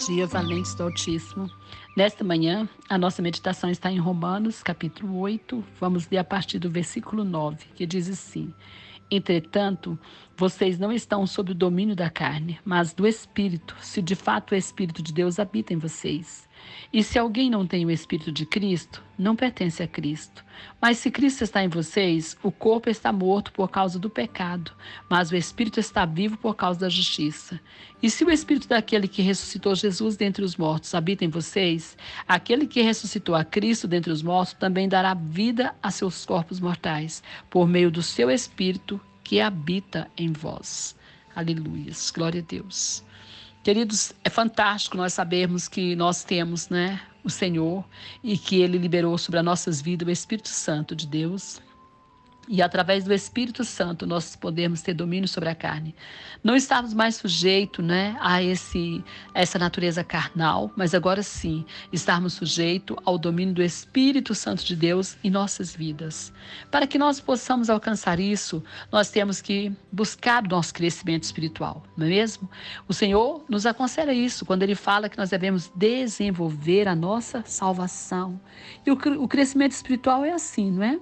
dia, valentes do Altíssimo. Nesta manhã, a nossa meditação está em Romanos, capítulo 8. Vamos ler a partir do versículo 9, que diz assim: Entretanto, vocês não estão sob o domínio da carne, mas do Espírito, se de fato o Espírito de Deus habita em vocês. E se alguém não tem o Espírito de Cristo, não pertence a Cristo. Mas se Cristo está em vocês, o corpo está morto por causa do pecado, mas o Espírito está vivo por causa da justiça. E se o Espírito daquele que ressuscitou Jesus dentre os mortos habita em vocês, aquele que ressuscitou a Cristo dentre os mortos também dará vida a seus corpos mortais, por meio do seu Espírito que habita em vós. Aleluias, glória a Deus. Queridos, é fantástico nós sabermos que nós temos, o Senhor e que Ele liberou sobre as nossas vidas o Espírito Santo de Deus. E através do Espírito Santo nós podemos ter domínio sobre a carne. Não estamos mais sujeitos a essa natureza carnal, mas agora sim estarmos sujeitos ao domínio do Espírito Santo de Deus em nossas vidas. Para que nós possamos alcançar isso, nós temos que buscar o nosso crescimento espiritual, não é mesmo? O Senhor nos aconselha isso quando Ele fala que nós devemos desenvolver a nossa salvação. E o crescimento espiritual é assim, não é?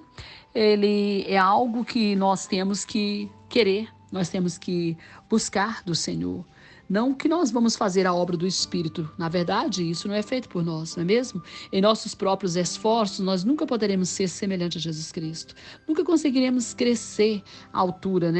Ele é algo que nós temos que querer, nós temos que buscar do Senhor. Não que nós vamos fazer a obra do Espírito. Na verdade, isso não é feito por nós, não é mesmo? Em nossos próprios esforços, nós nunca poderemos ser semelhantes a Jesus Cristo. Nunca conseguiremos crescer à altura,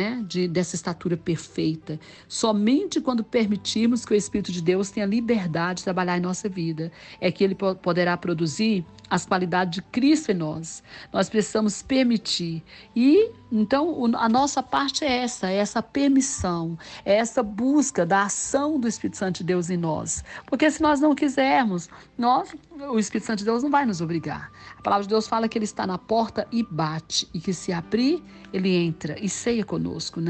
dessa estatura perfeita. Somente quando permitirmos que o Espírito de Deus tenha liberdade de trabalhar em nossa vida, é que Ele poderá produzir as qualidades de Cristo em nós. Nós precisamos permitir. E, então, a nossa parte é essa permissão, é essa busca da ação do Espírito Santo de Deus em nós. Porque se nós não quisermos, o Espírito Santo de Deus não vai nos obrigar. A palavra de Deus fala que Ele está na porta e bate, e que se abrir, Ele entra e ceia conosco,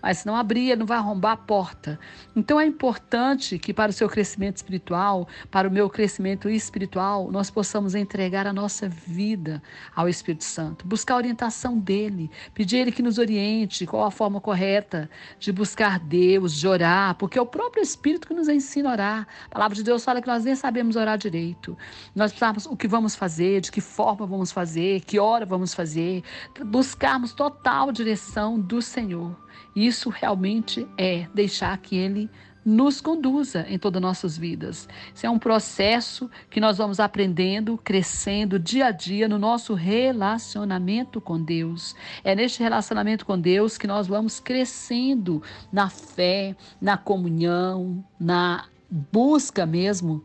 Mas se não abrir, Ele não vai arrombar a porta. Então é importante que para o seu crescimento espiritual, para o meu crescimento espiritual, nós possamos entregar a nossa vida ao Espírito Santo, buscar a orientação dEle, pedir a Ele que nos oriente qual a forma correta de buscar Deus, de orar, porque é o próprio Espírito que nos ensina a orar. A palavra de Deus fala que nós nem sabemos orar direito. Nós precisamos o que vamos fazer, de que forma vamos fazer, que hora vamos fazer, buscarmos total direção do Senhor. Isso realmente é deixar que Ele nos conduza em todas as nossas vidas. Isso é um processo que nós vamos aprendendo, crescendo dia a dia no nosso relacionamento com Deus. É neste relacionamento com Deus que nós vamos crescendo na fé, na comunhão, na busca mesmo,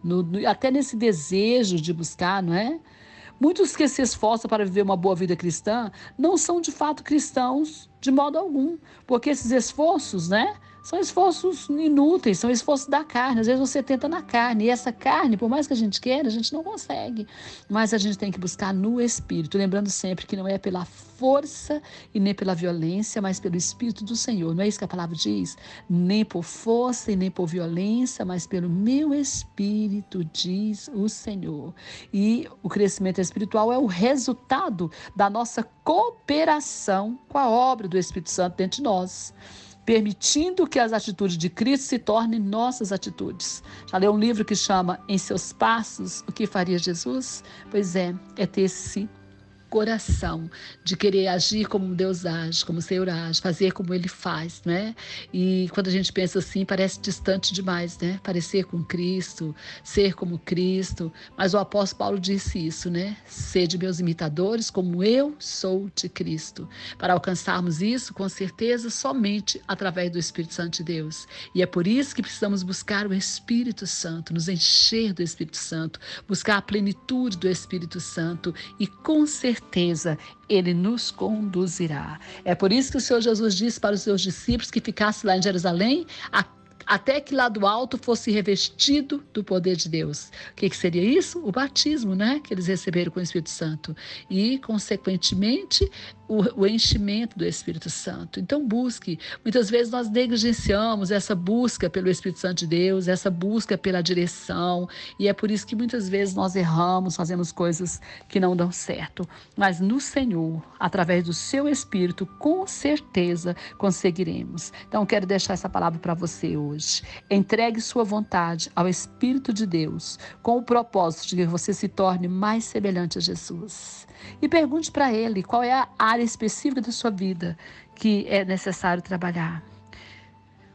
até nesse desejo de buscar, não é? Muitos que se esforçam para viver uma boa vida cristã não são de fato cristãos de modo algum, porque esses esforços, são esforços inúteis, são esforços da carne. Às vezes você tenta na carne, e essa carne, por mais que a gente queira, a gente não consegue. Mas a gente tem que buscar no Espírito, lembrando sempre que não é pela força e nem pela violência, mas pelo Espírito do Senhor. Não é isso que a palavra diz? Nem por força e nem por violência, mas pelo meu Espírito, diz o Senhor. E o crescimento espiritual é o resultado da nossa cooperação com a obra do Espírito Santo dentro de nós, permitindo que as atitudes de Cristo se tornem nossas atitudes. Já leu um livro que chama Em Seus Passos, O que Faria Jesus? Pois é ter esse coração de querer agir como Deus age, como o Senhor age, fazer como Ele faz, E quando a gente pensa assim, parece distante demais, Parecer com Cristo, ser como Cristo. Mas o apóstolo Paulo disse isso, Sede meus imitadores, como eu sou de Cristo. Para alcançarmos isso, com certeza, somente através do Espírito Santo de Deus. E é por isso que precisamos buscar o Espírito Santo, nos encher do Espírito Santo, buscar a plenitude do Espírito Santo e, com certeza, Ele nos conduzirá. É por isso que o Senhor Jesus disse para os seus discípulos que ficassem lá em Jerusalém até que lá do alto fosse revestido do poder de Deus. O que seria isso? O batismo, que eles receberam com o Espírito Santo. E, consequentemente, o enchimento do Espírito Santo. Então busque. Muitas vezes nós negligenciamos essa busca pelo Espírito Santo de Deus, essa busca pela direção, e é por isso que muitas vezes nós erramos, fazemos coisas que não dão certo. Mas no Senhor, através do seu Espírito, com certeza conseguiremos. Então quero deixar essa palavra para você hoje. hoje. Entregue sua vontade ao Espírito de Deus, com o propósito de que você se torne mais semelhante a Jesus. E pergunte para Ele qual é a área específica da sua vida que é necessário trabalhar.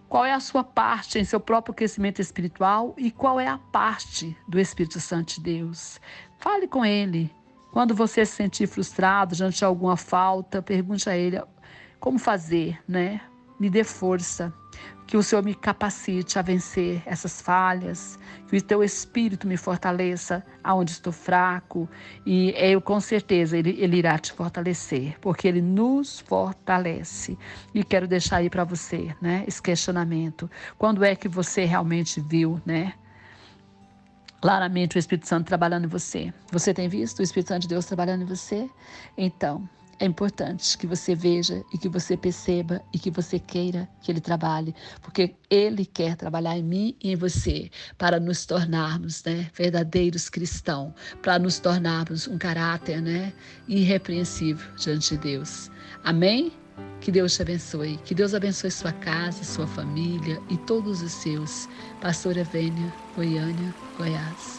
Qual é a sua parte em seu próprio crescimento espiritual e qual é a parte do Espírito Santo de Deus. Fale com Ele. Quando você se sentir frustrado diante de alguma falta, pergunte a Ele como fazer, né? Me dê força, que o Senhor me capacite a vencer essas falhas, que o teu Espírito me fortaleça aonde estou fraco, e eu com certeza Ele irá te fortalecer, porque Ele nos fortalece. E quero deixar aí para você, né, esse questionamento: quando é que você realmente viu, né, claramente o Espírito Santo trabalhando em você? Você tem visto o Espírito Santo de Deus trabalhando em você? Então, é importante que você veja e que você perceba e que você queira que Ele trabalhe, porque Ele quer trabalhar em mim e em você para nos tornarmos, né, verdadeiros cristãos, para nos tornarmos um caráter, né, irrepreensível diante de Deus. Amém? Que Deus te abençoe. Que Deus abençoe sua casa, sua família e todos os seus. Pastora Vênia, Goiânia, Goiás.